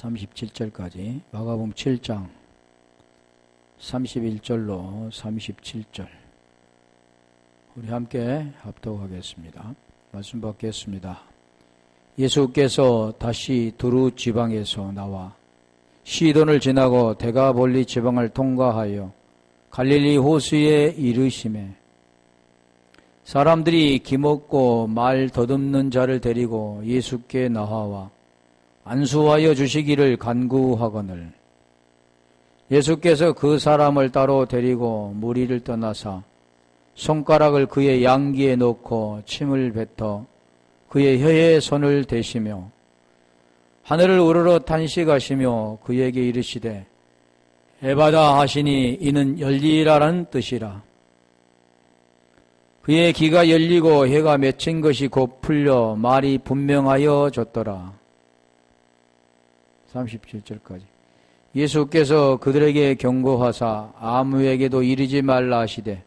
37절까지 마가복음 7장 31절로 37절 우리 함께 합독하겠습니다. 말씀 받겠습니다. 예수께서 다시 두루 지방에서 나와 시돈을 지나고 데가볼리 지방을 통과하여 갈릴리 호수에 이르시매 사람들이 기먹고 말 더듬는 자를 데리고 예수께 나와 안수하여 주시기를 간구하거늘 예수께서 그 사람을 따로 데리고 무리를 떠나사 손가락을 그의 양귀에 놓고 침을 뱉어 그의 혀에 손을 대시며 하늘을 우러러 탄식하시며 그에게 이르시되 에바다 하시니 이는 열리라라는 뜻이라. 그의 귀가 열리고 혀가 맺힌 것이 곧 풀려 말이 분명하여 졌더라. 37절까지 예수께서 그들에게 경고하사 아무에게도 이르지 말라 하시되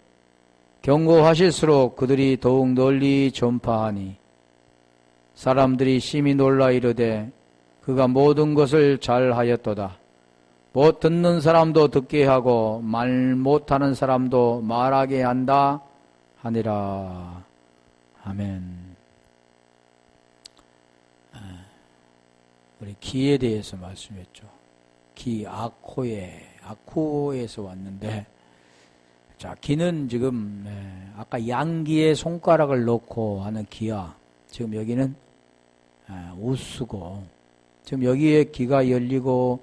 경고하실수록 그들이 더욱 널리 전파하니 사람들이 심히 놀라 이르되 그가 모든 것을 잘하였도다. 못 듣는 사람도 듣게 하고 말 못하는 사람도 말하게 한다 하니라. 아멘. 우리 기에 대해서 말씀했죠. 기, 아코에서 왔는데, 자, 기는 지금, 아까 양기에 손가락을 놓고 하는 기야. 지금 여기는, 우스고, 지금 여기에 기가 열리고,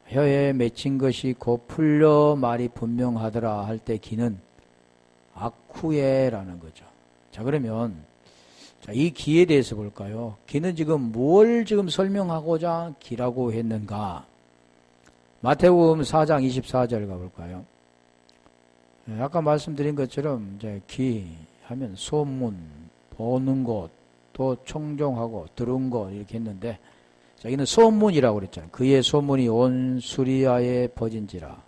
혀에 맺힌 것이 곧 풀려 말이 분명하더라 할 때 기는 아쿠에라는 거죠. 자, 그러면, 자, 이 기에 대해서 볼까요? 기는 지금 뭘 지금 설명하고자 기라고 했는가? 마태복음 4장 24절 가볼까요? 아까 말씀드린 것처럼 이제 기 하면 소문, 보는 것, 또 청종하고 들은 것 이렇게 했는데, 자, 여기는 소문이라고 그랬잖아요. 그의 소문이 온 수리아에 퍼진지라.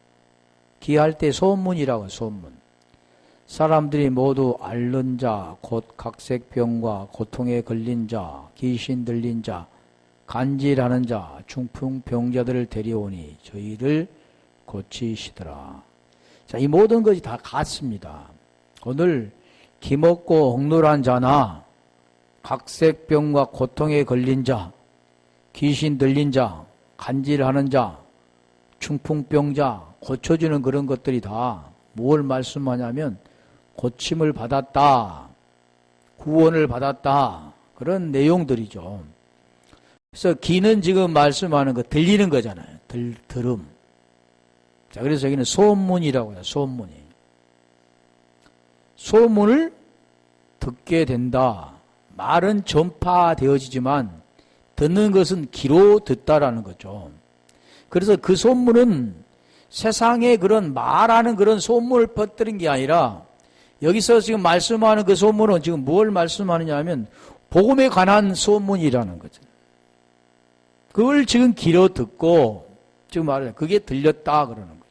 기할 때 소문이라고 소문. 사람들이 모두 앓는 자, 곧 각색병과 고통에 걸린 자, 귀신 들린 자, 간질하는 자, 중풍병자들을 데려오니 저희를 고치시더라. 자, 이 모든 것이 다 같습니다. 오늘 기먹고 억눌한 자나 각색병과 고통에 걸린 자, 귀신 들린 자, 간질하는 자, 중풍병자, 고쳐주는 그런 것들이 다 뭘 말씀하냐면 고침을 받았다, 구원을 받았다, 그런 내용들이죠. 그래서 기는 지금 말씀하는 거 들리는 거잖아요. 들음. 자, 그래서 여기는 소문이라고 해요. 소문이. 소문을 듣게 된다. 말은 전파되어지지만 듣는 것은 귀로 듣다라는 거죠. 그래서 그 소문은 세상에 그런 말하는 그런 소문을 퍼뜨린 게 아니라 여기서 지금 말씀하는 그 소문은 지금 뭘 말씀하느냐 하면 복음에 관한 소문이라는 거죠. 그걸 지금 귀로 듣고 지금 말해요. 그게 들렸다 그러는 거예요.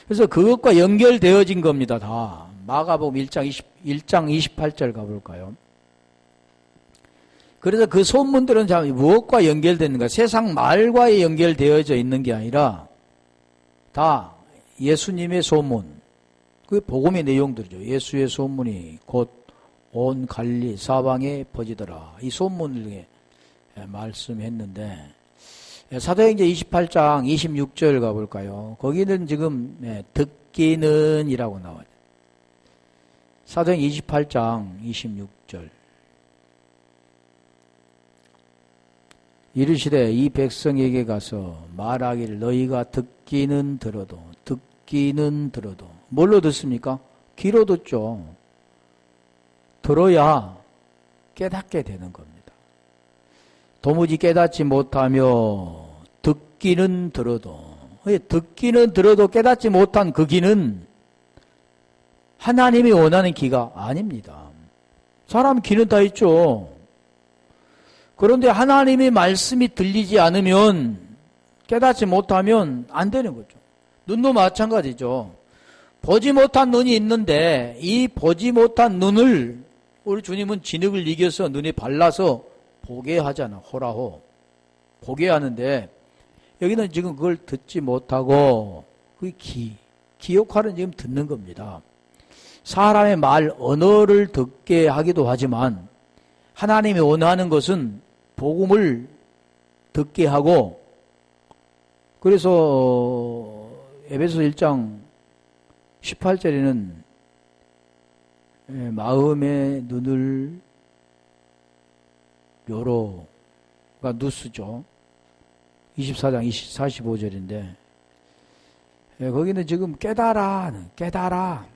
그래서 그것과 연결되어진 겁니다. 다. 마가복음 1장 28절 가볼까요? 그래서 그 소문들은 무엇과 연결되는가? 세상 말과 연결되어져 있는 게 아니라 다 예수님의 소문, 그게 복음의 내용들이죠. 예수의 소문이 곧 온 갈릴리 사방에 퍼지더라. 이 소문을 말씀했는데 사도행전 28장 26절 가볼까요? 거기는 지금 듣기는 이라고 나와요. 사도행전 28장 26절 이르시되 이 백성에게 가서 말하기를 너희가 듣기는 들어도 뭘로 듣습니까? 귀로 듣죠. 들어야 깨닫게 되는 겁니다. 도무지 깨닫지 못하며 듣기는 들어도 깨닫지 못한 그 귀는 하나님이 원하는 귀가 아닙니다. 사람 귀는 다 있죠. 그런데 하나님의 말씀이 들리지 않으면 깨닫지 못하면 안 되는 거죠. 눈도 마찬가지죠. 보지 못한 눈이 있는데 이 보지 못한 눈을 우리 주님은 진흙을 이겨서 눈에 발라서 보게 하잖아. 호라호. 보게 하는데 여기는 지금 그걸 듣지 못하고 그 기 역할은 지금 듣는 겁니다. 사람의 말 언어를 듣게 하기도 하지만 하나님이 원하는 것은 복음을 듣게 하고, 그래서 에베소 1장 18절에는 마음의 눈을 열어가 누스죠. 24장 45절인데 거기는 지금 깨달아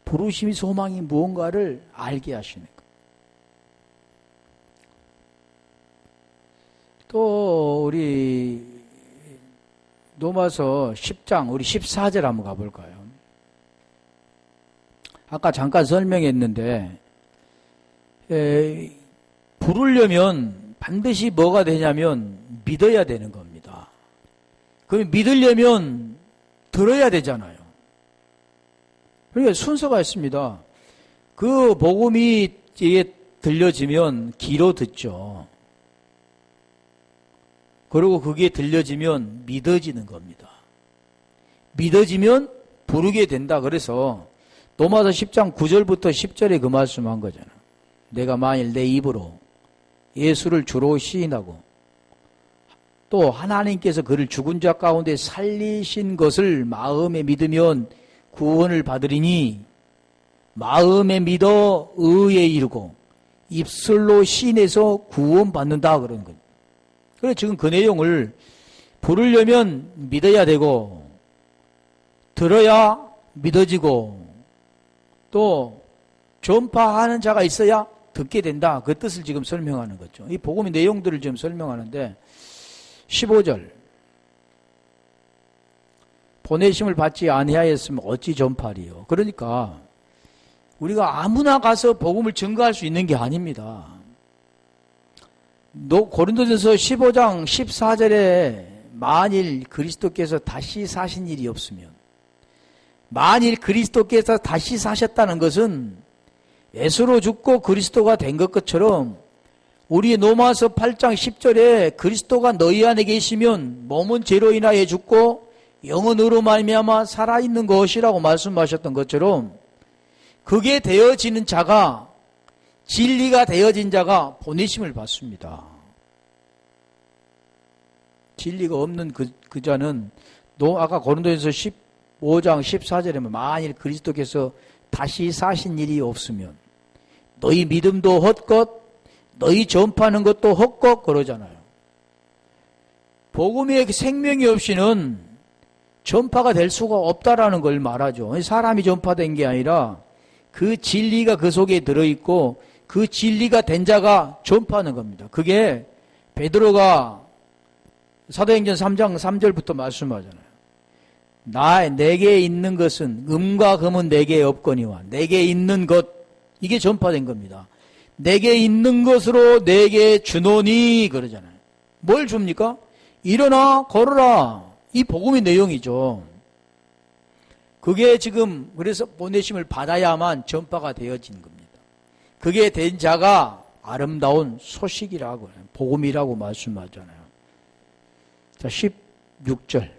부르심이 소망이 무언가를 알게 하시는 것. 또 우리 로마서 10장 우리 14절 한번 가볼까요? 아까 잠깐 설명했는데 부르려면 반드시 뭐가 되냐면 믿어야 되는 겁니다. 그럼 믿으려면 들어야 되잖아요. 그러니까 순서가 있습니다. 그 복음이 이게 들려지면 귀로 듣죠. 그리고 그게 들려지면 믿어지는 겁니다. 믿어지면 부르게 된다. 그래서 로마서 10장 9절부터 10절에 그 말씀한 거잖아요. 내가 만일 내 입으로 예수를 주로 시인하고 또 하나님께서 그를 죽은 자 가운데 살리신 것을 마음에 믿으면 구원을 받으리니 마음에 믿어 의에 이르고 입술로 시인해서 구원받는다 그런 거예요. 그래서 지금 그 내용을 부르려면 믿어야 되고 들어야 믿어지고 또 전파하는 자가 있어야 듣게 된다. 그 뜻을 지금 설명하는 거죠. 이 복음의 내용들을 지금 설명하는데 15절 보내심을 받지 아니하였으면 어찌 전파리요. 그러니까 우리가 아무나 가서 복음을 증거할 수 있는 게 아닙니다. 고린도전서 15장 14절에 만일 그리스도께서 다시 사신 일이 없으면, 만일 그리스도께서 다시 사셨다는 것은 예수로 죽고 그리스도가 된 것처럼 우리 로마서 8장 10절에 그리스도가 너희 안에 계시면 몸은 죄로 인하여 죽고 영은 의로 말미암아 살아있는 것이라고 말씀하셨던 것처럼 그게 되어지는 자가, 진리가 되어진 자가 보내심을 받습니다. 진리가 없는 그 자는 아까 고린도전서 15장 14절에 만일 그리스도께서 다시 사신 일이 없으면 너희 믿음도 헛것, 너희 전파하는 것도 헛것 그러잖아요. 복음의 생명이 없이는 전파가 될 수가 없다라는 걸 말하죠. 사람이 전파된 게 아니라 그 진리가 그 속에 들어있고 그 진리가 된 자가 전파하는 겁니다. 그게 베드로가 사도행전 3장 3절부터 말씀하잖아요. 내게 있는 것은 음과 금은 내게 없거니와 내게 있는 것, 이게 전파된 겁니다. 내게 있는 것으로 내게 주노니 그러잖아요. 뭘 줍니까? 일어나 걸어라. 이 복음의 내용이죠. 그게 지금 그래서 보내심을 받아야만 전파가 되어진 겁니다. 그게 된 자가 아름다운 소식이라고 복음이라고 말씀하잖아요. 자, 16절.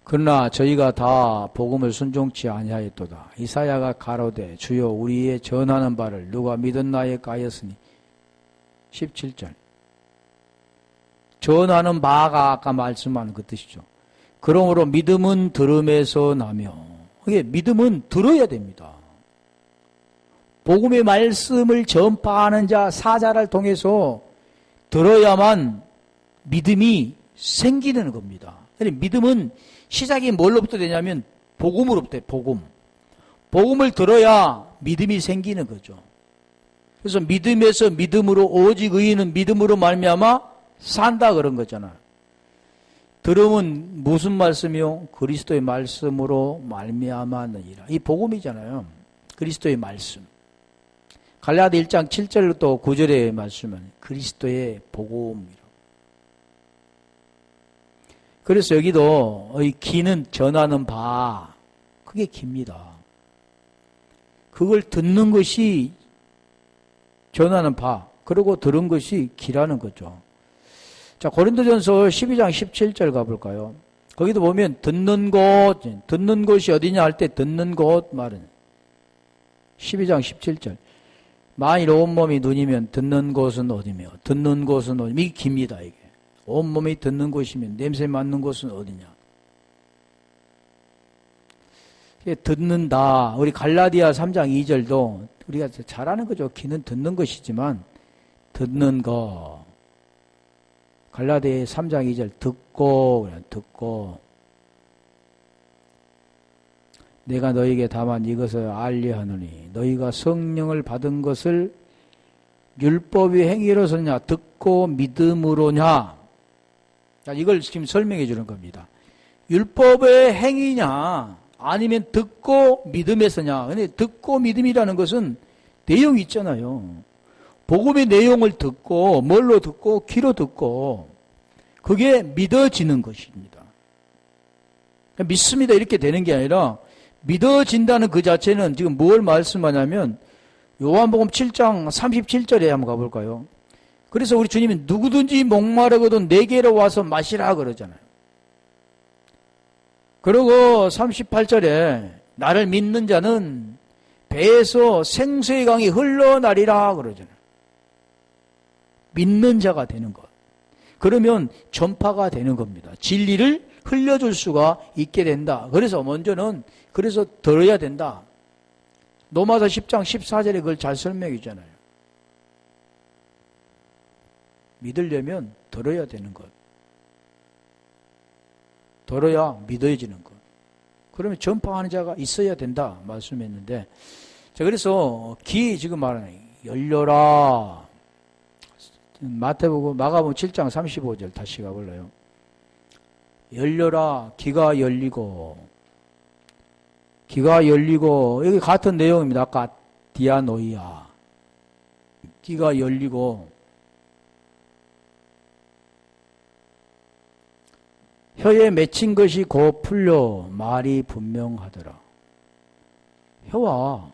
그러나 저희가 다 복음을 순종치 아니하였도다. 이사야가 가로되 주여 우리의 전하는 바를 누가 믿었나이까 하였으니 17절. 전하는 바가 아까 말씀한 그 뜻이죠. 그러므로 믿음은 들음에서 나며, 이게 믿음은 들어야 됩니다. 복음의 말씀을 전파하는 자, 사자를 통해서 들어야만 믿음이 생기는 겁니다. 믿음은 시작이 뭘로부터 되냐면 복음으로부터 돼요. 복음을 들어야 믿음이 생기는 거죠. 그래서 믿음에서 믿음으로, 오직 의인은 믿음으로 말미암아 산다 그런 거잖아요. 들음은 무슨 말씀이요? 그리스도의 말씀으로 말미암았느니라. 이 복음이잖아요. 그리스도의 말씀. 갈라디아 1장 7절부터 9절의 말씀은 그리스도의 복음이라. 그래서 여기도 이 기는 전하는 바, 그게 기입니다. 그걸 듣는 것이 전하는 바. 그리고 들은 것이 기라는 거죠. 자, 고린도전서 12장 17절 가볼까요? 거기도 보면 듣는 곳이 어디냐 할 때 듣는 곳 말은 12장 17절. 만일 온몸이 눈이면 듣는 곳은 어디며 듣는 곳은 어디며 이게 깁니다. 이게 온몸이 듣는 곳이면 냄새 맡는 곳은 어디냐. 이게 듣는다. 우리 갈라디아 3장 2절도 우리가 잘 아는 거죠. 귀는 듣는 것이지만 듣는 거. 갈라디아 3장 2절 듣고 내가 너희에게 다만 이것을 알리하노니 너희가 성령을 받은 것을 율법의 행위로서냐 듣고 믿음으로냐. 자, 이걸 지금 설명해 주는 겁니다. 율법의 행위냐 아니면 듣고 믿음에서냐. 근데 듣고 믿음이라는 것은 내용이 있잖아요. 복음의 내용을 듣고 뭘로 듣고 귀로 듣고 그게 믿어지는 것입니다. 믿습니다 이렇게 되는 게 아니라 믿어진다는 그 자체는 지금 뭘 말씀하냐면 요한복음 7장 37절에 한번 가볼까요? 그래서 우리 주님이 누구든지 목마르거든 내게로 와서 마시라 그러잖아요. 그리고 38절에 나를 믿는 자는 배에서 생수의 강이 흘러나리라 그러잖아요. 믿는 자가 되는 것. 그러면 전파가 되는 겁니다. 진리를 흘려줄 수가 있게 된다. 그래서 먼저는 그래서 들어야 된다. 로마서 10장 14절에 그걸 잘 설명해 주잖아요. 믿으려면 들어야 되는 것. 들어야 믿어지는 것. 그러면 전파하는 자가 있어야 된다 말씀했는데, 자, 그래서 귀 지금 말하는 열려라. 마가복음 7장 35절 다시 가볼래요. 열려라. 귀가 열리고 여기 같은 내용입니다. 아까 디아노이아. 귀가 열리고 혀에 맺힌 것이 곧 풀려 말이 분명하더라. 혀와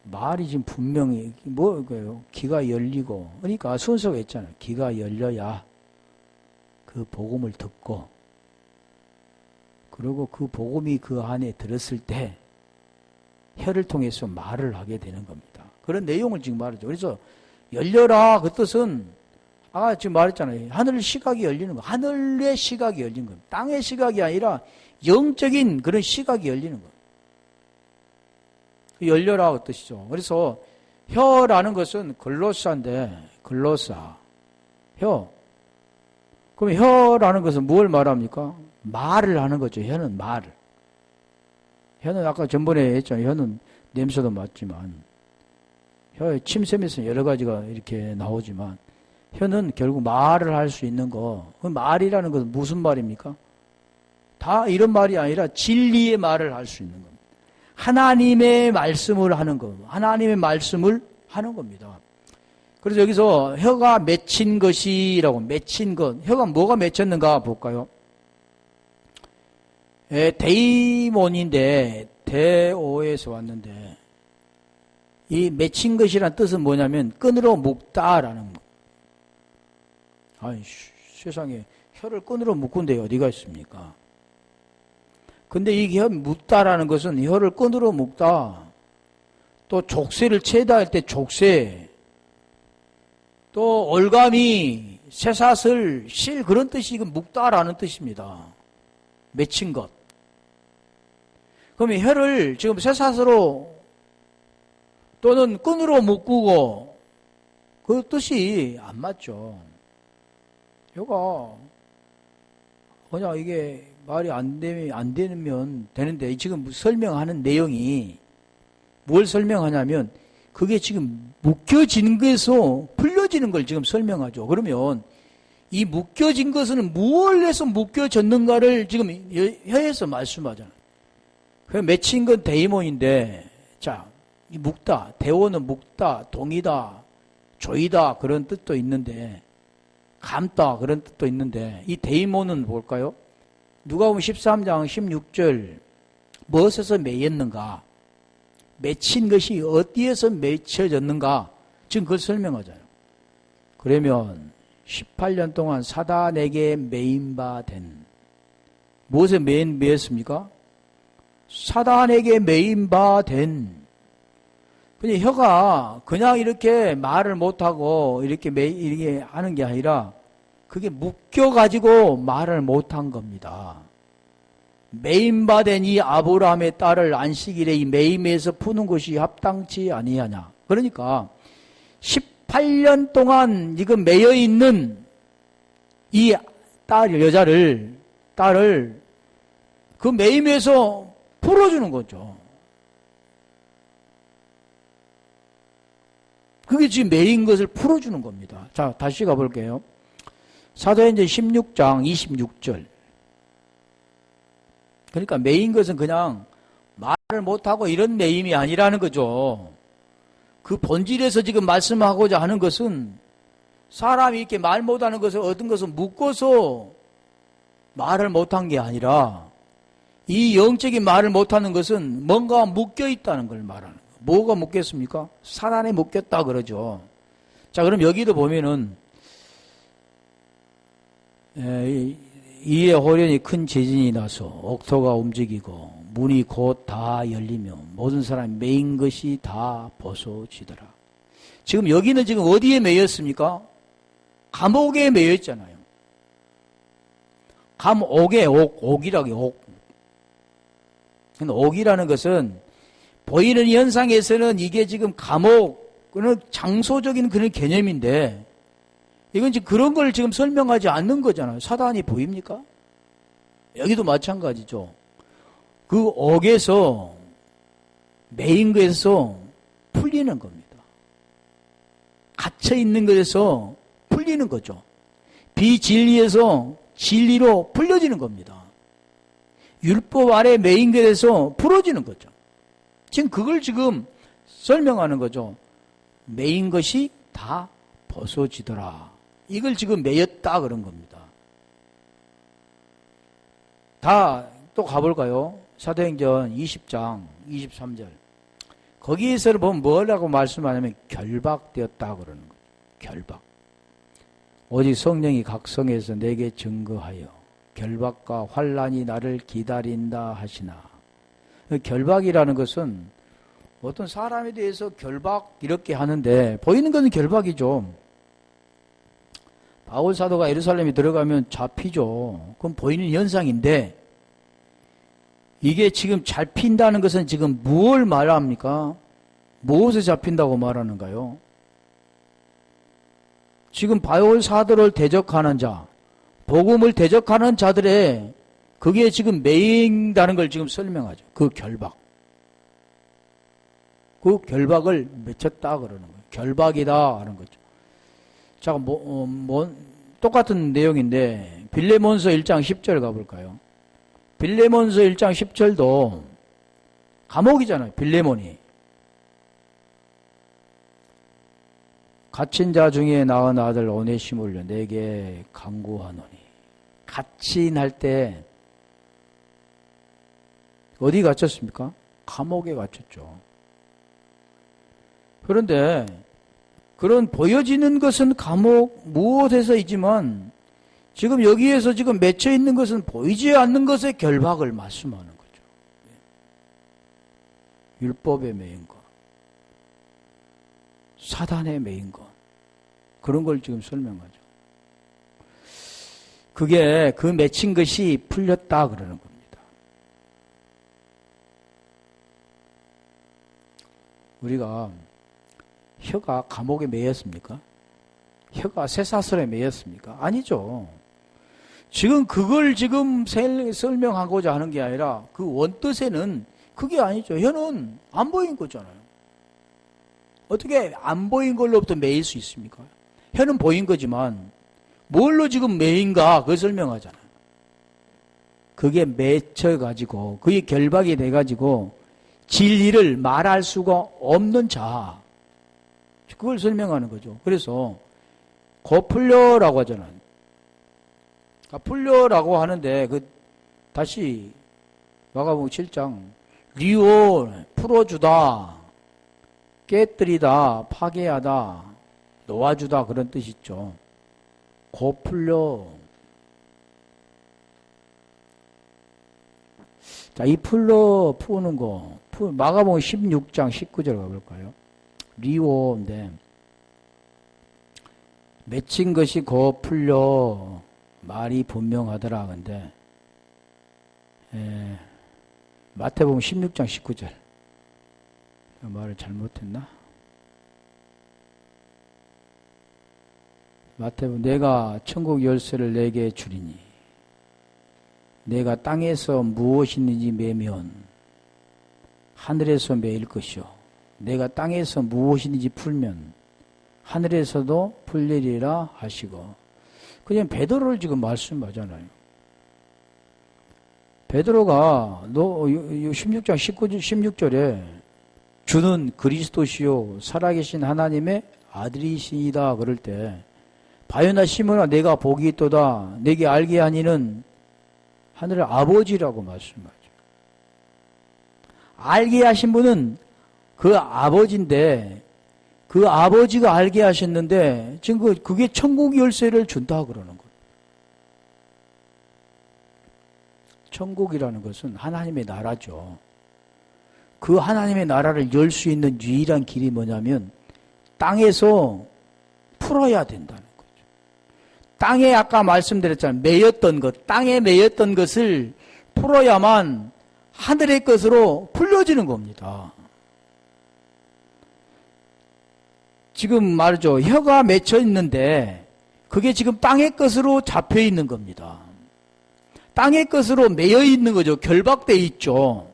말이 지금 분명히 뭐예요? 귀가 열리고 그러니까 순서가 있잖아요. 귀가 열려야 그 복음을 듣고 그리고 그 복음이 그 안에 들었을 때 혀를 통해서 말을 하게 되는 겁니다. 그런 내용을 지금 말하죠. 그래서 열려라 그 뜻은 아까 지금 말했잖아요. 하늘 시각이 열리는 거. 하늘의 시각이 열리는 겁니다. 땅의 시각이 아니라 영적인 그런 시각이 열리는 거예요. 열려라 그 뜻이죠. 그래서 혀라는 것은 글로사인데 글로사 혀. 그럼 혀라는 것은 뭘 말합니까? 말을 하는 거죠. 혀는 말을. 혀는 아까 전번에 했잖아요. 혀는 냄새도 맡지만 혀에 침샘에서 여러 가지가 이렇게 나오지만 혀는 결국 말을 할 수 있는 거. 그 말이라는 것은 무슨 말입니까? 다 이런 말이 아니라 진리의 말을 할 수 있는 겁니다. 하나님의 말씀을 하는 거. 하나님의 말씀을 하는 겁니다. 그래서 여기서 혀가 맺힌 것이라고 맺힌 것. 혀가 뭐가 맺혔는가 볼까요? 데이몬인데 대오에서 왔는데 이 맺힌 것이란 뜻은 뭐냐면 끈으로 묶다라는 거. 아이 세상에 혀를 끈으로 묶은 데 어디가 있습니까? 근데 이 혀 묶다라는 것은 혀를 끈으로 묶다. 또 족쇄를 채다 할 때 족쇄. 또 올가미, 쇠사슬, 실 그런 뜻이 묶다라는 뜻입니다. 맺힌 것. 그러면 혀를 지금 쇠사슬로 또는 끈으로 묶고 그 뜻이 안 맞죠. 혀가 그냥 이게 말이 안 되면 되는데 지금 설명하는 내용이 뭘 설명하냐면 그게 지금 묶여진 것에서 풀려지는 걸 지금 설명하죠. 그러면 이 묶여진 것은 무엇을 해서 묶여졌는가를 지금 혀에서 말씀하잖아요. 그 맺힌 건 데이몬인데 자, 이 묶다, 대오는 묶다, 동이다, 조이다 그런 뜻도 있는데 감다 그런 뜻도 있는데 이 데이몬은 뭘까요? 누가복음 13장 16절 무엇에서 맺었는가? 맺힌 것이 어디에서 맺혀졌는가? 지금 그걸 설명하잖아요. 그러면 18년 동안 사단에게 매인바된, 무엇에 매였습니까? 사단에게 매인바된. 그냥 혀가 그냥 이렇게 말을 못하고 이렇게 하는 게 아니라 그게 묶여가지고 말을 못한 겁니다. 매임받은 이 아브라함의 딸을 안식일에 이 매임에서 푸는 것이 합당치 아니하냐. 그러니까 18년 동안 지금 매여 있는 이 딸을 그 매임에서 풀어주는 거죠. 그게 지금 매인 것을 풀어주는 겁니다. 자, 다시 가볼게요. 사도행전 16장 26절. 그러니까 매인 것은 그냥 말을 못하고 이런 매임이 아니라는 거죠. 그 본질에서 지금 말씀하고자 하는 것은 사람이 이렇게 말 못하는 것을 어떤 것을 묶어서 말을 못한 게 아니라 이 영적인 말을 못하는 것은 뭔가 묶여 있다는 걸 말하는 거예요. 뭐가 묶였습니까? 사단에 묶였다 그러죠. 자, 그럼 여기도 보면은 이에 호련히 큰 지진이 나서 옥토가 움직이고 문이 곧 다 열리며 모든 사람이 매인 것이 다 벗어지더라. 지금 여기는 지금 어디에 매였습니까? 감옥에 매여 있잖아요. 감옥에 옥이라고 옥. 옥이라는 것은 보이는 현상에서는 이게 지금 감옥은 장소적인 그런 개념인데 이건 지금 그런 걸 지금 설명하지 않는 거잖아요. 사단이 보입니까? 여기도 마찬가지죠. 그 옥에서 매인 것에서 풀리는 겁니다. 갇혀 있는 것에서 풀리는 거죠. 비진리에서 진리로 풀려지는 겁니다. 율법 아래 매인 것에서 풀어지는 거죠. 지금 그걸 지금 설명하는 거죠. 매인 것이 다 벗어지더라. 이걸 지금 매였다 그런 겁니다. 다 또 가볼까요? 사도행전 20장 23절. 거기에서 보면 뭐라고 말씀하냐면 결박되었다 그러는 거예요. 결박. 오직 성령이 각 성에서 내게 증거하여 결박과 환난이 나를 기다린다 하시나. 결박이라는 것은 어떤 사람에 대해서 결박 이렇게 하는데 보이는 것은 결박이죠. 바울 사도가 예루살렘에 들어가면 잡히죠. 그건 보이는 현상인데 이게 지금 잡힌다는 것은 지금 무엇을 말합니까? 무엇에 잡힌다고 말하는가요? 지금 바울 사도를 대적하는 자, 복음을 대적하는 자들의 그게 지금 매인다는 걸 지금 설명하죠. 그 결박. 그 결박을 맺혔다 그러는 거예요. 결박이다 하는 거죠. 자, 똑같은 내용인데 빌레몬서 1장 10절 가볼까요? 빌레몬서 1장 10절도 감옥이잖아요. 빌레몬이. 갇힌 자 중에 낳은 아들 오네시모를 내게 간구하노니. 갇힌할 때 어디 갇혔습니까? 감옥에 갇혔죠. 그런데 그런 보여지는 것은 감옥 무엇에서이지만 지금 여기에서 지금 맺혀 있는 것은 보이지 않는 것의 결박을 말씀하는 거죠. 율법에 매인 것, 사단에 매인 것, 그런 걸 지금 설명하죠. 그게 그 맺힌 것이 풀렸다 그러는 겁니다. 우리가 혀가 감옥에 매였습니까? 혀가 쇠사슬에 매였습니까? 아니죠. 지금 그걸 지금 설명하고자 하는 게 아니라 그 원뜻에는 그게 아니죠. 혀는 안 보인 거잖아요. 어떻게 안 보인 걸로부터 매일 수 있습니까? 혀는 보인 거지만 뭘로 지금 매인가 그걸 설명하잖아요. 그게 맺혀가지고 그게 결박이 돼가지고 진리를 말할 수가 없는 자, 그걸 설명하는 거죠. 그래서 곧 풀려라고 하잖아요. 풀려라고 하는데 다시 마가복음 7장 리오 풀어주다, 깨뜨리다, 파괴하다, 놓아주다 그런 뜻이 있죠. 고 풀려. 자, 이 풀러 푸는 거, 마가복음 16장 19절 가볼까요? 리오인데, 맺힌 것이 고 풀려 말이 분명하더라. 근데 마태복음 16장 19절 말을 잘못했나? 마태복음 내가 천국 열쇠를 내게 주리니 내가 땅에서 무엇이든지 매면 하늘에서 매일 것이요 내가 땅에서 무엇이든지 풀면 하늘에서도 풀리리라 하시고 그냥 베드로를 지금 말씀하잖아요. 베드로가 16장 16절에 주는 그리스도시요 살아계신 하나님의 아들이시다 그럴 때 바요나 시몬아 내가 복이 있도다 내게 알게 하니는 하늘의 아버지라고 말씀하죠. 알게 하신 분은 그 아버지인데 그 아버지가 알게 하셨는데 지금 그게 천국 열쇠를 준다 그러는 거예요. 천국이라는 것은 하나님의 나라죠. 그 하나님의 나라를 열 수 있는 유일한 길이 뭐냐면 땅에서 풀어야 된다는 거죠. 땅에 아까 말씀드렸잖아요. 매였던 것, 땅에 매였던 것을 풀어야만 하늘의 것으로 풀려지는 겁니다. 지금 말이죠. 혀가 맺혀 있는데 그게 지금 땅의 것으로 잡혀 있는 겁니다. 땅의 것으로 매여 있는 거죠. 결박되어 있죠.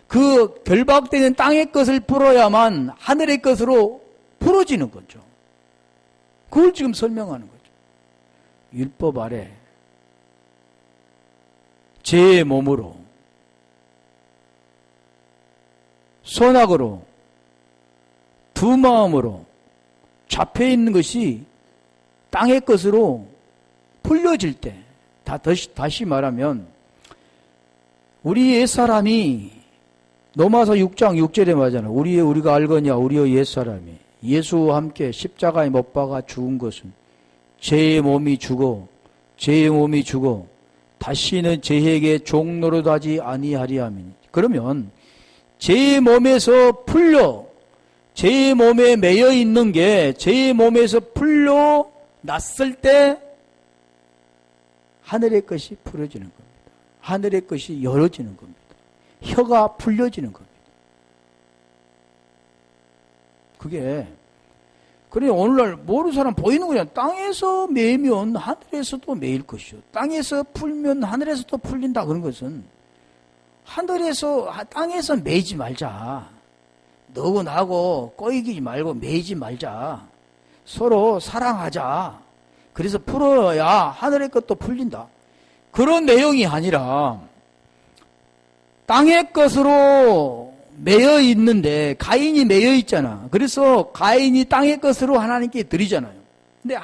그 결박되는 땅의 것을 풀어야만 하늘의 것으로 풀어지는 거죠. 그걸 지금 설명하는 거죠. 율법 아래 제 몸으로 선악으로 두 마음으로 잡혀 있는 것이 땅의 것으로 풀려질 때 다시 말하면 우리 옛사람이 로마서 6장 6절에 말하잖아요. 우리가 알거냐 우리의 옛사람이 예수와 함께 십자가에 못 박아 죽은 것은 제 몸이 죽어 다시는 죄에게 종노릇하지 아니하리 함이니. 그러면 제 몸에서 풀려 제 몸에 매여 있는 게 제 몸에서 풀려 났을 때 하늘의 것이 풀어지는 겁니다. 하늘의 것이 열어지는 겁니다. 혀가 풀려지는 겁니다. 그게 그래 오늘날 모르는 사람 보이는 거냐. 땅에서 매면 하늘에서도 매일 것이요. 땅에서 풀면 하늘에서도 풀린다. 그런 것은 땅에서 매지 말자. 너고 나고 꼬이기 말고 매이지 말자. 서로 사랑하자. 그래서 풀어야 하늘의 것도 풀린다. 그런 내용이 아니라 땅의 것으로 매여 있는데 가인이 매여 있잖아. 그래서 가인이 땅의 것으로 하나님께 드리잖아요. 근데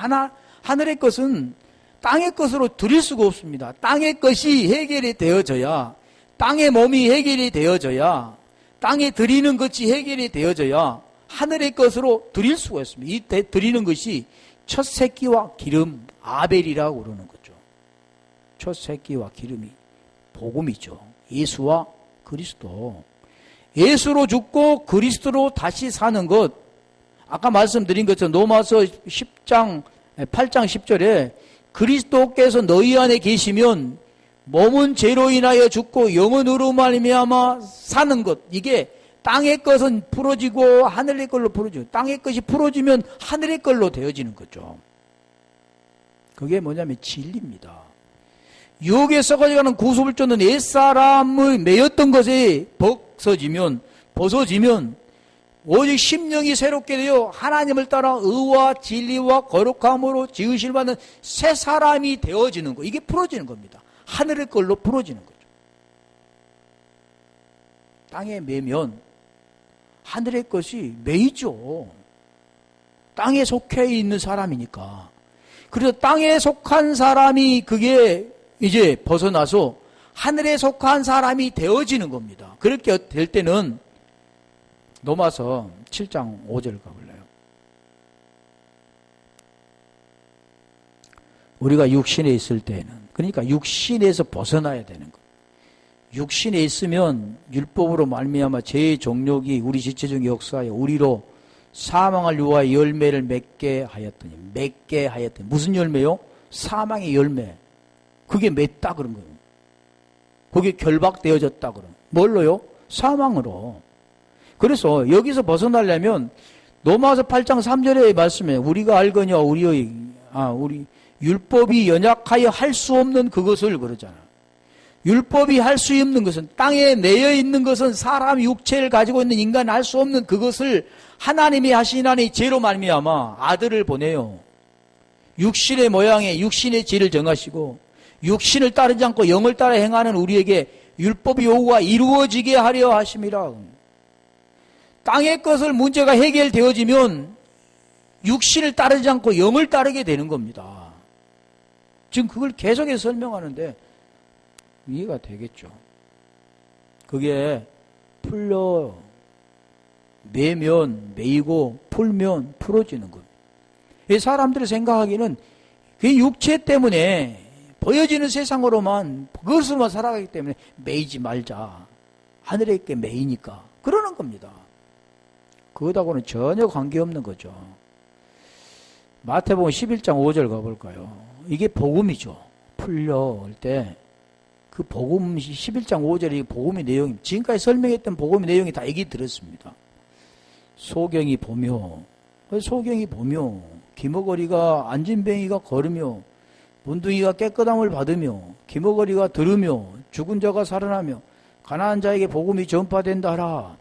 하늘의 것은 땅의 것으로 드릴 수가 없습니다. 땅의 것이 해결이 되어져야 땅의 몸이 해결이 되어져야 땅에 드리는 것이 해결이 되어져야 하늘의 것으로 드릴 수가 있습니다. 이 드리는 것이 첫 새끼와 기름 아벨이라고 그러는 거죠. 첫 새끼와 기름이 복음이죠. 예수와 그리스도. 예수로 죽고 그리스도로 다시 사는 것. 아까 말씀드린 것처럼 로마서 8장 10절에 그리스도께서 너희 안에 계시면 몸은 죄로 인하여 죽고 영혼으로 말미암아 사는 것. 이게 땅의 것은 풀어지고 하늘의 걸로 풀어지고 땅의 것이 풀어지면 하늘의 걸로 되어지는 거죠. 그게 뭐냐면 진리입니다. 유혹에 썩어져가는 구속을 쫓는 옛사람의 매였던 것이 벗어지면 오직 심령이 새롭게 되어 하나님을 따라 의와 진리와 거룩함으로 지으실 받는 새 사람이 되어지는 거. 이게 풀어지는 겁니다. 하늘의 걸로 풀어지는 거죠. 땅에 매면 하늘의 것이 매이죠. 땅에 속해 있는 사람이니까. 그래서 땅에 속한 사람이 그게 이제 벗어나서 하늘에 속한 사람이 되어지는 겁니다. 그렇게 될 때는 로마서 7장 5절 가볼래요? 우리가 육신에 있을 때는, 그러니까 육신에서 벗어나야 되는 것. 육신에 있으면 율법으로 말미암아 죄의 종력이 우리 지체적 역사에 우리로 사망을 유하여 열매를 맺게 하였더니, 무슨 열매요? 사망의 열매. 그게 맺다 그런 거예요. 그게 결박되어졌다 그런. 뭘로요? 사망으로. 그래서 여기서 벗어나려면 로마서 8장 3절의 말씀에 우리가 알거냐 우리 율법이 연약하여 할 수 없는 그것을 그러잖아. 율법이 할 수 없는 것은, 땅에 내어 있는 것은 사람 육체를 가지고 있는 인간이 할 수 없는 그것을 하나님이 하신 하나님의 죄로 말미암아 아들을 보내요. 육신의 모양에 육신의 죄를 정하시고 육신을 따르지 않고 영을 따라 행하는 우리에게 율법의 요구가 이루어지게 하려 하심이라. 땅의 것을 문제가 해결되어지면 육신을 따르지 않고 영을 따르게 되는 겁니다. 지금 그걸 계속해서 설명하는데 이해가 되겠죠. 그게 풀려, 매면 매이고 풀면 풀어지는 겁니다. 사람들이 생각하기는 그 육체 때문에 보여지는 세상으로만 그것으로만 살아가기 때문에 매이지 말자. 하늘에 있게 매이니까 그러는 겁니다. 그것하고는 전혀 관계없는 거죠. 마태복음 11장 5절 가볼까요? 이게 복음이죠. 풀려올 때 그 복음 11장 5절이 복음의 내용이, 지금까지 설명했던 복음의 내용이 다 얘기 들었습니다. 소경이 보며 기머거리가 안진뱅이가 걸으며 문둥이가 깨끗함을 받으며 기머거리가 들으며 죽은 자가 살아나며 가난한 자에게 복음이 전파된다 하라.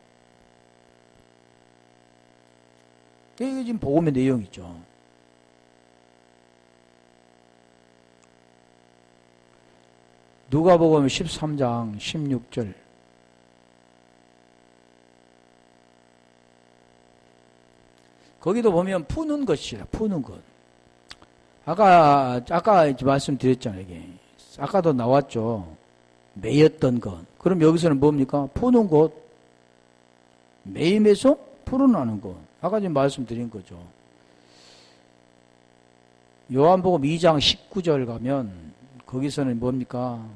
이게 지금 복음의 내용이죠. 누가복음 13장 16절. 거기도 보면 푸는 것이라, 푸는 것. 아까 말씀드렸잖아요, 이게. 아까도 나왔죠. 매였던 것. 그럼 여기서는 뭡니까? 푸는 것. 매임에서 풀어나는 것. 아까 지금 말씀드린 거죠. 요한복음 2장 19절 가면 거기서는 뭡니까?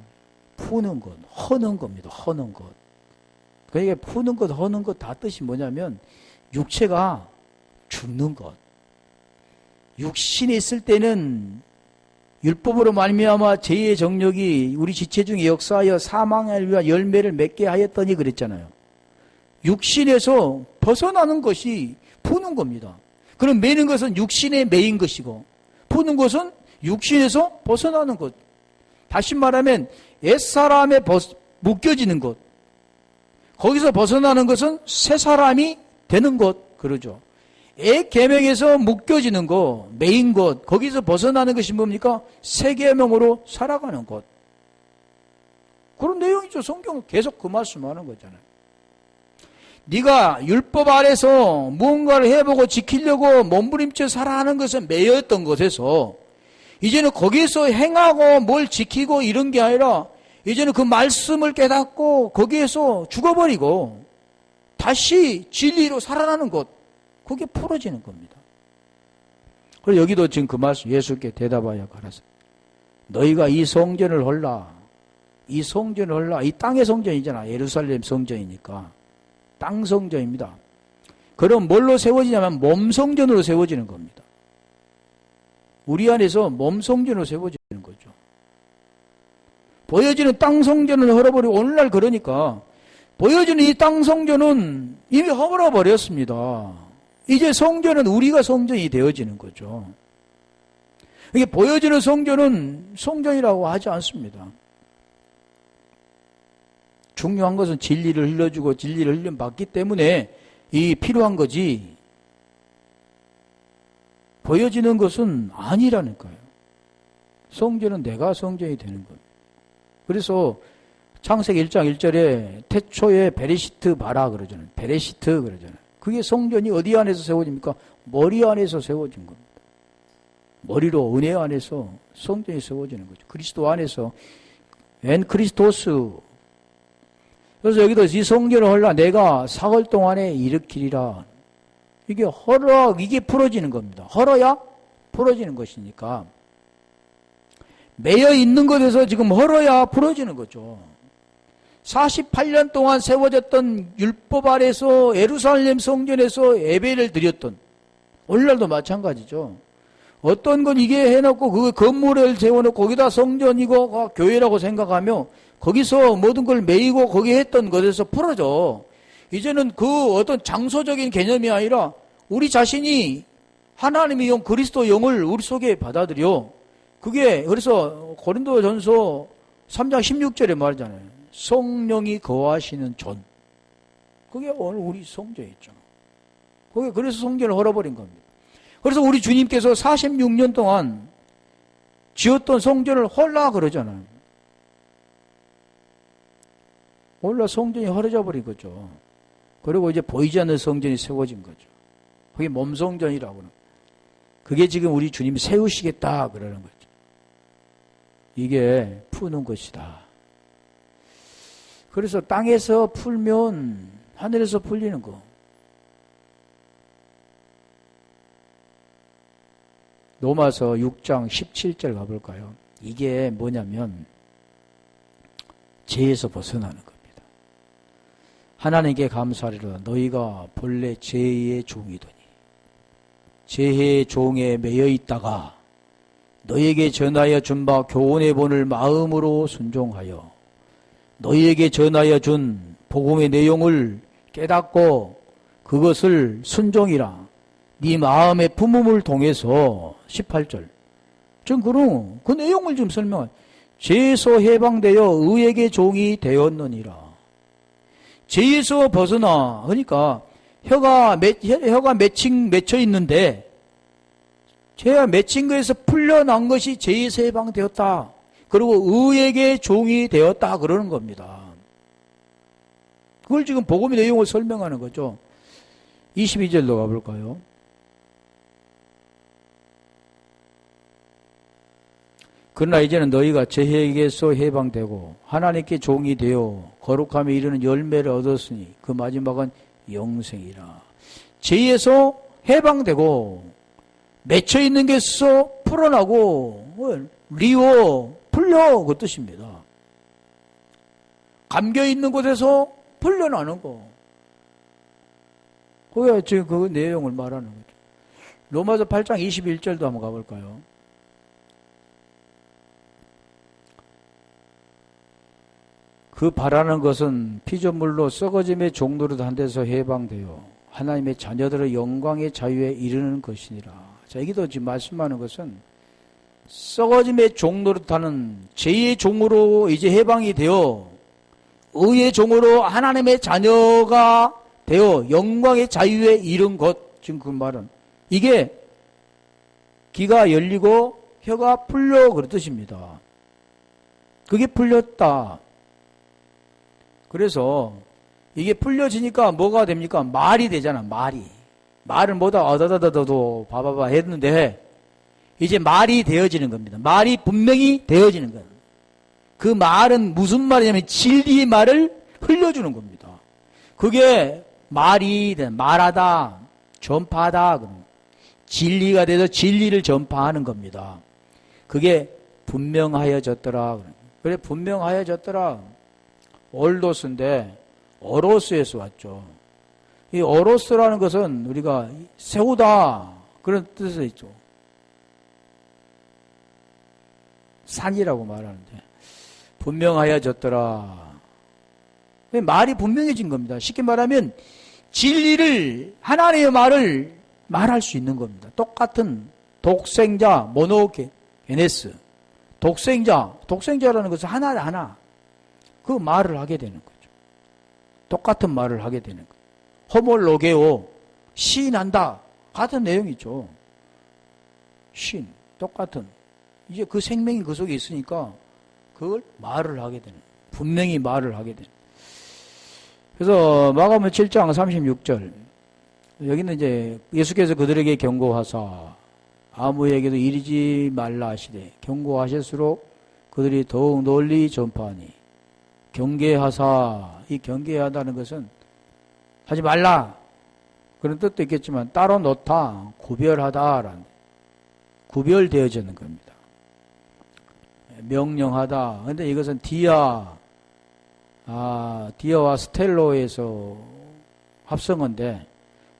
푸는 것, 허는 겁니다. 허는 것. 그러니까 푸는 것, 허는 것 다 뜻이 뭐냐면 육체가 죽는 것. 육신에 있을 때는 율법으로 말미암아 죄의 정력이 우리 지체 중에 역사하여 사망을 위한 열매를 맺게 하였더니 그랬잖아요. 육신에서 벗어나는 것이 푸는 겁니다. 그럼 매는 것은 육신에 매인 것이고 푸는 것은 육신에서 벗어나는 것. 다시 말하면 옛사람에 묶여지는 것. 거기서 벗어나는 것은 새 사람이 되는 것. 그러죠. 옛 계명에서 묶여지는 것, 매인 것, 거기서 벗어나는 것이 뭡니까? 새 계명으로 살아가는 것. 그런 내용이죠. 성경은 계속 그 말씀하는 거잖아요. 네가 율법 아래서 무언가를 해보고 지키려고 몸부림쳐 살아가는 것은 매였던 것에서 이제는 거기에서 행하고 뭘 지키고 이런 게 아니라 이제는 그 말씀을 깨닫고 거기에서 죽어버리고 다시 진리로 살아나는 것, 그게 풀어지는 겁니다. 그리고 여기도 지금 그 말씀, 예수께 대답하여 가라사 너희가 이 성전을 헐라. 이 성전을 헐라. 이 땅의 성전이잖아. 예루살렘 성전이니까. 땅 성전입니다. 그럼 뭘로 세워지냐면 몸 성전으로 세워지는 겁니다. 우리 안에서 몸 성전으로 세워지는 거죠. 보여지는 땅 성전을 헐어버리고 오늘날 그러니까 보여지는 이 땅 성전은 이미 허물어버렸습니다. 이제 성전은 우리가 성전이 되어지는 거죠. 이게 보여지는 성전은 성전이라고 하지 않습니다. 중요한 것은 진리를 흘려주고 진리를 흘려받기 때문에 이 필요한 거지 보여지는 것은 아니라니까요. 성전은 내가 성전이 되는 것. 그래서 창세기 1장 1절에 태초에 베레시트 바라 그러잖아요. 베레시트 그러잖아요. 그게 성전이 어디 안에서 세워집니까? 머리 안에서 세워진 겁니다. 머리로 은혜 안에서 성전이 세워지는 거죠. 그리스도 안에서 엔 크리스토스 그래서 여기도 이 성전을 헐라 내가 사흘 동안에 일으키리라. 이게 헐어, 이게 풀어지는 겁니다. 헐어야 풀어지는 것이니까. 매여 있는 것에서 지금 헐어야 풀어지는 거죠. 48년 동안 세워졌던 율법 아래서 예루살렘 성전에서 예배를 드렸던, 오늘날도 마찬가지죠. 어떤 건 이게 해놓고 그 건물을 세워놓고 거기다 성전이고 교회라고 생각하며 거기서 모든 걸 매이고 거기에 했던 것에서 풀어져. 이제는 그 어떤 장소적인 개념이 아니라 우리 자신이 하나님의 영, 그리스도 영을 우리 속에 받아들여. 그게 그래서 고린도전서 3장 16절에 말하잖아요. 성령이 거하시는 존. 그게 오늘 우리 성전에 있잖아. 그게 그래서 성전을 헐어버린 겁니다. 그래서 우리 주님께서 46년 동안 지었던 성전을 헐라 그러잖아요. 헐라 성전이 헐어져 버린 거죠. 그리고 이제 보이지 않는 성전이 세워진 거죠. 그게 몸성전이라고 하는. 그게 지금 우리 주님이 세우시겠다 그러는 거죠. 이게 푸는 것이다. 그래서 땅에서 풀면 하늘에서 풀리는 거. 로마서 6장 17절 가볼까요? 이게 뭐냐면 죄에서 벗어나는 겁니다. 하나님께 감사하리라. 너희가 본래 죄의 종이더니 죄의 종에 매여 있다가 너희에게 전하여 준 바 교훈의 본을 마음으로 순종하여 너희에게 전하여 준 복음의 내용을 깨닫고 그것을 순종이라 네 마음의 품음을 통해서 18절 지금 그런 그 내용을 좀 설명해. 죄에서 해방되어 의에게 종이 되었느니라. 죄에서 벗어나. 그러니까 혀가 맺혀 있는데 죄가 맺힌 것에서 풀려난 것이 죄에서 해방되었다. 그리고 의에게 종이 되었다 그러는 겁니다. 그걸 지금 복음의 내용을 설명하는 거죠. 22절로 가볼까요? 그러나 이제는 너희가 죄에게서 해방되고 하나님께 종이 되어 거룩함에 이르는 열매를 얻었으니 그 마지막은 영생이라. 죄에서 해방되고 맺혀있는 것에서 풀어나고 리워 풀려 그 뜻입니다. 감겨있는 곳에서 풀려나는 거. 그게 지금 그 내용을 말하는 거죠. 로마서 8장 21절도 한번 가볼까요? 그 바라는 것은 피조물로 썩어짐의 종로로 한 데서 해방되어 하나님의 자녀들의 영광의 자유에 이르는 것이니라. 자, 여기도 지금 말씀하는 것은 썩어짐의 종로로 타는 죄의 종으로 이제 해방이 되어 의의 종으로 하나님의 자녀가 되어 영광의 자유에 이른 것. 지금 그 말은 이게 귀가 열리고 혀가 풀려 그런 뜻입니다. 그게 풀렸다. 그래서 이게 풀려지니까 뭐가 됩니까? 말이 되잖아. 말을 뭐다 어다다다도 바바바 했는데 이제 말이 되어지는 겁니다. 말이 분명히 되어지는 거예요. 그 말은 무슨 말이냐면 진리의 말을 흘려주는 겁니다. 그게 말이 말하다, 전파하다. 진리가 돼서 진리를 전파하는 겁니다. 그게 분명하여졌더라. 그래 분명하여졌더라. 올도스인데 어로스에서 왔죠. 이 어로스라는 것은 우리가 세우다 그런 뜻이 있죠. 산이라고 말하는데 분명하여졌더라. 말이 분명해진 겁니다. 쉽게 말하면 진리를 하나님의 말을 말할 수 있는 겁니다. 똑같은 독생자 모노게네스 독생자라는 것은 하나 그 말을 하게 되는 거죠. 똑같은 말을 하게 되는 거죠. 호몰로게오 시인한다 같은 내용이죠. 신 똑같은 이제 그 생명이 그 속에 있으니까 그걸 말을 하게 되는 분명히 말을 하게 되는. 그래서 마가복음 7장 36절 여기는 이제 예수께서 그들에게 경고하사 아무에게도 이르지 말라 하시되 경고하실수록 그들이 더욱 널리 전파하니 경계하사, 이 경계하다는 것은 하지 말라 그런 뜻도 있겠지만 따로 놓다, 구별하다라는, 구별되어지는 겁니다. 명령하다. 근데 이것은 디아와 스텔로에서 합성어인데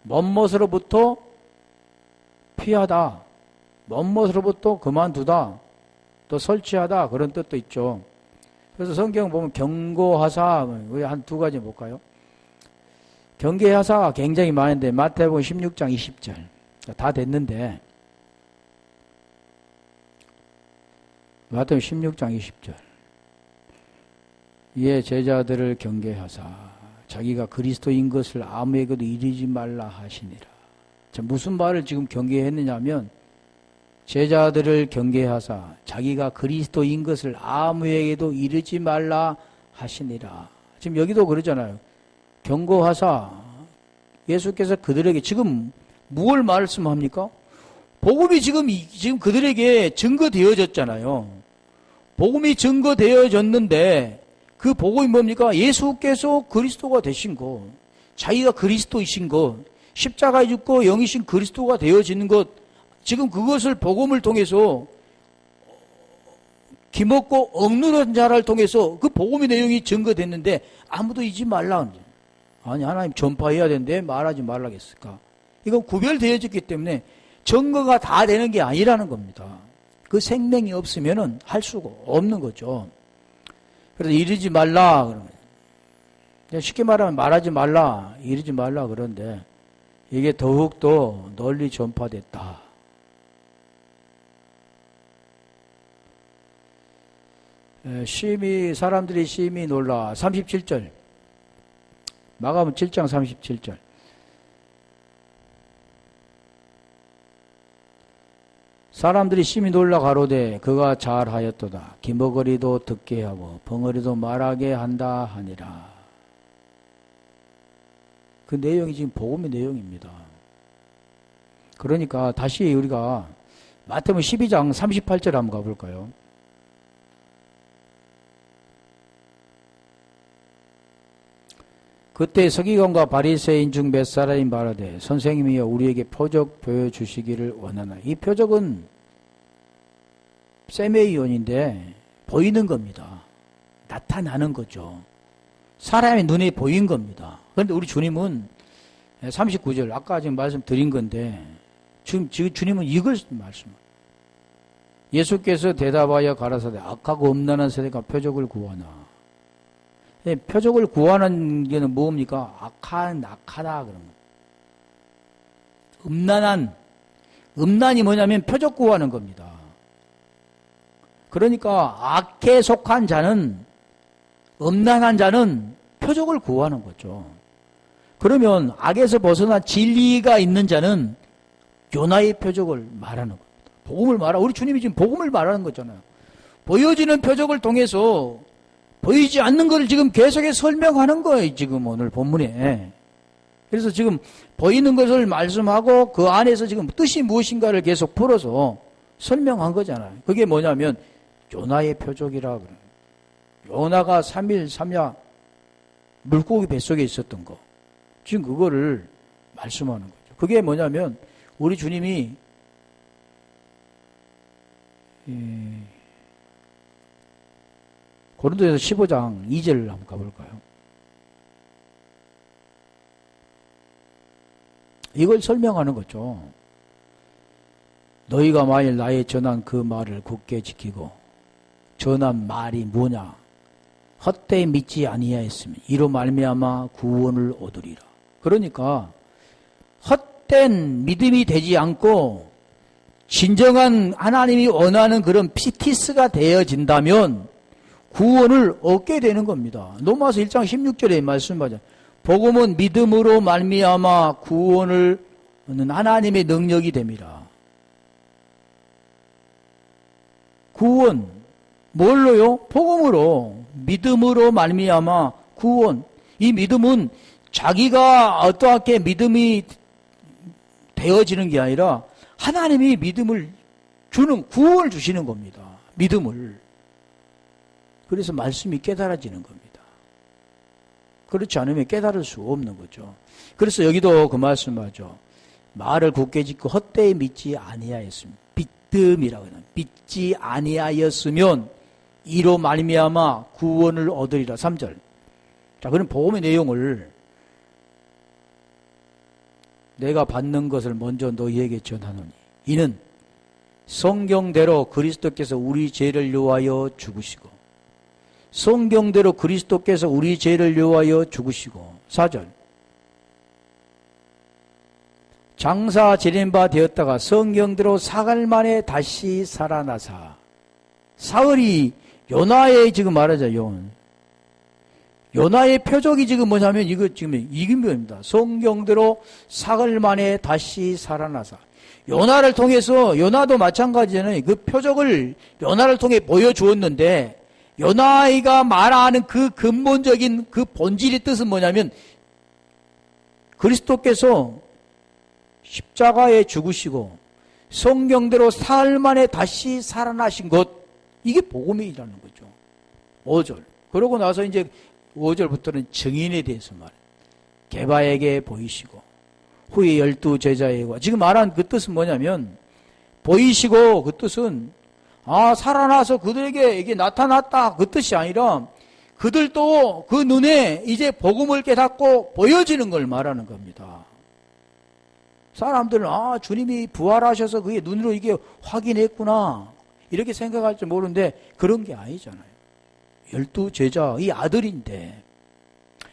멋멋으로부터 피하다, 멋멋으로부터 그만두다, 또 설치하다 그런 뜻도 있죠. 그래서 성경 보면 경고하사, 우리 한 두 가지 볼까요? 경계하사가 굉장히 많은데 마태복음 16장 20절 다 됐는데 마태복음 16장 20절 이에 제자들을 경계하사 자기가 그리스도인 것을 아무에게도 이르지 말라 하시니라. 자, 무슨 말을 지금 경계했느냐 하면 제자들을 경계하사 자기가 그리스도인 것을 아무에게도 이르지 말라 하시니라. 지금 여기도 그러잖아요. 경고하사 예수께서 그들에게 지금 무엇을 말씀합니까? 복음이 지금 그들에게 증거되어졌잖아요. 복음이 증거되어졌는데 그 복음이 뭡니까? 예수께서 그리스도가 되신 것, 자기가 그리스도이신 것, 십자가에 죽고 영이신 그리스도가 되어지는 것, 지금 그것을 복음을 통해서 기먹고 억누른 자를 통해서 그 복음의 내용이 증거됐는데 아무도 잊지 말라. 아니 하나님 전파해야 되는데 말하지 말라겠을까? 이건 구별되어졌기 때문에 증거가 다 되는 게 아니라는 겁니다. 그 생명이 없으면은 할 수가 없는 거죠. 그래서 이르지 말라 그러면 쉽게 말하면 말하지 말라, 이르지 말라 그런데 이게 더욱더 널리 전파됐다. 사람들이 심히 놀라. 37절. 마가복음 7장 37절. 사람들이 심히 놀라 가로되 그가 잘하였도다. 기머거리도 듣게 하고 벙어리도 말하게 한다 하니라. 그 내용이 지금 복음의 내용입니다. 그러니까 다시 우리가 마태복음 12장 38절 한번 가볼까요? 그때 서기관과 바리새인 중 몇 사람이 말하되 선생님이여 우리에게 표적 보여주시기를 원하나. 이 표적은 세메이온인데 보이는 겁니다. 나타나는 거죠. 사람의 눈에 보인 겁니다. 그런데 우리 주님은 39절 아까 지금 말씀드린 건데 지금 주님은 이걸 말씀합니다. 예수께서 대답하여 가라사대 악하고 음란한 세대가 표적을 구하나. 표적을 구하는 게 뭡니까? 악하다 그런 거. 음란이 뭐냐면 표적 구하는 겁니다. 그러니까 악에 속한 자는, 음란한 자는 표적을 구하는 거죠. 그러면 악에서 벗어나 진리가 있는 자는 요나의 표적을 말하는 겁니다. 복음을 우리 주님이 지금 복음을 말하는 거잖아요. 보여지는 표적을 통해서 보이지 않는 걸 지금 계속해서 설명하는 거예요. 지금 오늘 본문에. 그래서 지금 보이는 것을 말씀하고 그 안에서 지금 뜻이 무엇인가를 계속 풀어서 설명한 거잖아요. 그게 뭐냐면 요나의 표적이라 그래요. 요나가 3일 3야 물고기 뱃속에 있었던 거. 지금 그거를 말씀하는 거죠. 그게 뭐냐면 우리 주님이 고린도에서 15장 2절을 한번 가볼까요? 이걸 설명하는 거죠. 너희가 만일 나의 전한 그 말을 굳게 지키고 전한 말이 뭐냐? 헛되이 믿지 아니하였으면 이로 말미암아 구원을 얻으리라. 그러니까 헛된 믿음이 되지 않고 진정한 하나님이 원하는 그런 피티스가 되어진다면 구원을 얻게 되는 겁니다. 로마서 1장 16절에 말씀하죠. 복음은 믿음으로 말미암아 구원을 얻는 하나님의 능력이 됩니다. 구원 뭘로요? 복음으로, 믿음으로 말미암아 구원. 이 믿음은 자기가 어떠하게 믿음이 되어지는 게 아니라 하나님이 믿음을 주는, 구원을 주시는 겁니다. 믿음을. 그래서 말씀이 깨달아지는 겁니다. 그렇지 않으면 깨달을 수 없는 거죠. 그래서 여기도 그 말씀하죠. 말을 굳게 짓고 헛되이 믿지 아니하였으면 믿음이라고 해요. 믿지 아니하였으면 이로 말미암아 구원을 얻으리라. 3절. 자, 그럼 복음의 내용을 내가 받는 것을 먼저 너희에게 전하노니 이는 성경대로 그리스도께서 우리 죄를 요하여 죽으시고 성경대로 그리스도께서 우리 죄를 요하여 죽으시고 4절 장사 지낸 바 되었다가 성경대로 사흘 만에 다시 살아나사 사흘이 요나의 지금 말하자요. 요나의 표적이 지금 뭐냐면 이거 지금 이긴입니다. 성경대로 사흘 만에 다시 살아나사. 요나를 통해서 요나도 마찬가지잖아요. 그 표적을 요나를 통해 보여주었는데 요나이가 말하는 그 근본적인 그 본질의 뜻은 뭐냐면 그리스도께서 십자가에 죽으시고 성경대로 사흘 만에 다시 살아나신 것 이게 복음이라는 거죠. 5절. 그러고 나서 이제 5절부터는 증인에 대해서 말해요. 게바에게 보이시고 후에 12 제자에게 지금 말한 그 뜻은 뭐냐면 보이시고 그 뜻은 살아나서 그들에게 이게 나타났다 그 뜻이 아니라 그들도 그 눈에 이제 복음을 깨닫고 보여지는 걸 말하는 겁니다. 사람들은 주님이 부활하셔서 그게 눈으로 이게 확인했구나 이렇게 생각할지 모르는데 그런 게 아니잖아요. 12 제자 이 아들인데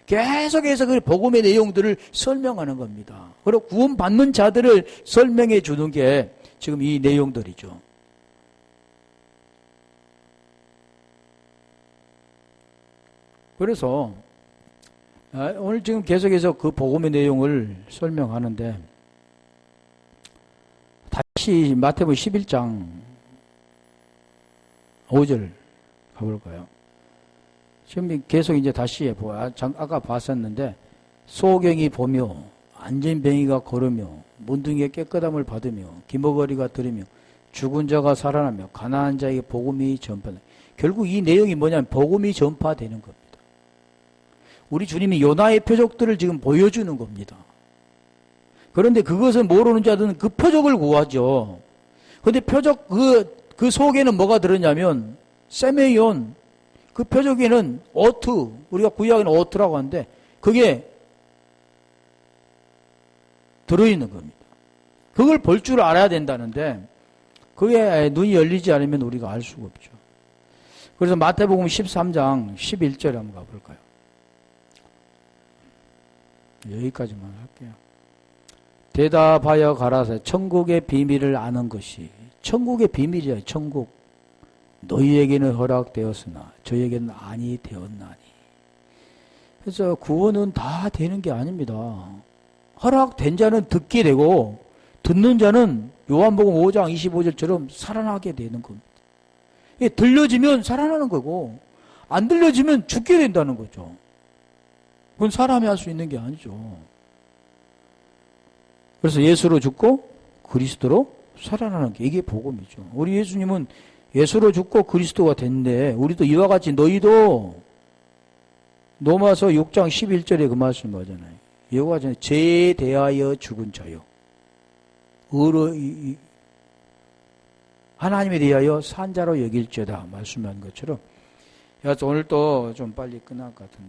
계속해서 그 복음의 내용들을 설명하는 겁니다. 그리고 구원받는 자들을 설명해 주는 게 지금 이 내용들이죠. 그래서 오늘 지금 계속해서 그 복음의 내용을 설명하는데 다시 마태복음 11장 5절 가볼까요? 지금 계속 이제 다시 아까 봤었는데 소경이 보며 안진뱅이가 걸으며 문둥이의 깨끗함을 받으며 기머거리가 들으며 죽은 자가 살아나며 가난한 자에게 복음이 전파되는 결국 이 내용이 뭐냐면 복음이 전파되는 겁니다. 우리 주님이 요나의 표적들을 지금 보여주는 겁니다. 그런데 그것을 모르는 자들은 그 표적을 구하죠. 그런데 표적 그 속에는 뭐가 들었냐면 세메이온 그 표적에는 어투 우리가 구약에는 어투라고 하는데 그게 들어있는 겁니다. 그걸 볼 줄 알아야 된다는데 그게 눈이 열리지 않으면 우리가 알 수가 없죠. 그래서 마태복음 13장 11절에 한번 가볼까요? 여기까지만 할게요. 대답하여 가라사대 천국의 비밀을 아는 것이 천국의 비밀이에요. 천국 너희에게는 허락되었으나 저에게는 아니 되었나니. 그래서 구원은 다 되는 게 아닙니다. 허락된 자는 듣게 되고 듣는 자는 요한복음 5장 25절처럼 살아나게 되는 겁니다. 들려지면 살아나는 거고 안 들려지면 죽게 된다는 거죠. 그건 사람이 할 수 있는 게 아니죠. 그래서 예수로 죽고 그리스도로 살아나는 게 이게 복음이죠. 우리 예수님은 예수로 죽고 그리스도가 됐는데 우리도 이와 같이 너희도 로마서 6장 11절에 그 말씀 하잖아요. 이와 같이 죄에 대하여 죽은 자요. 하나님에 대하여 산 자로 여길지어다 말씀한 것처럼 오늘 또 좀 빨리 끝날 것 같은데